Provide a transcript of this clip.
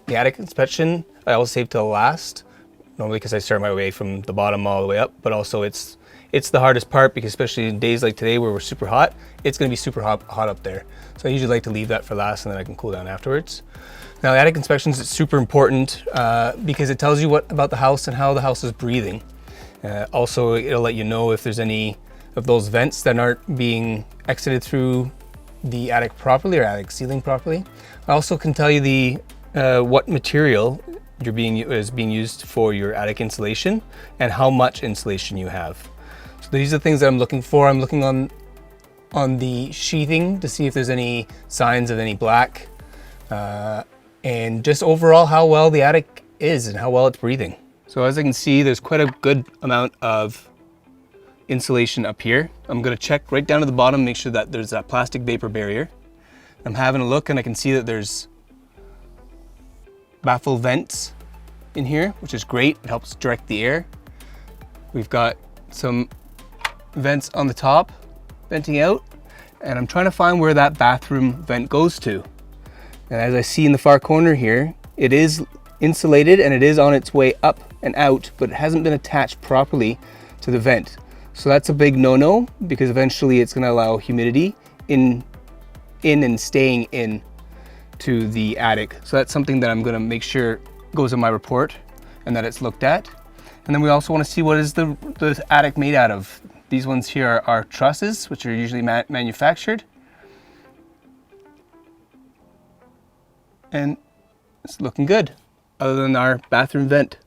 The attic inspection, I always save till last, normally because I start my way from the bottom all the way up, but also it's the hardest part because especially in days like today where we're super hot, it's going to be super hot up there. So I usually like to leave that for last and then I can cool down afterwards. Now the attic inspections is super important because it tells you what about the house and how the house is breathing. Also, it'll let you know if there's any of those vents that aren't being exited through the attic properly or attic ceiling properly. I also can tell you the what material is being used for your attic insulation and how much insulation you have. So these are the things that I'm looking for. I'm looking on the sheathing to see if there's any signs of any black and just overall how well the attic is and how well it's breathing. So as I can see, there's quite a good amount of insulation up here. I'm going to check right down to the bottom, make sure that there's that plastic vapor barrier. I'm having a look and I can see that there's baffle vents in here, which is great. It helps direct the air. We've got some vents on the top venting out, and I'm trying to find where that bathroom vent goes to. And as I see in the far corner here, it is insulated and it is on its way up and out, but it hasn't been attached properly to the vent. So that's a big no-no because eventually it's going to allow humidity in and staying in to the attic. So that's something that I'm going to make sure goes in my report and that it's looked at. And then we also want to see what is the attic made out of. These ones here are trusses, which are usually manufactured. And it's looking good, other than our bathroom vent.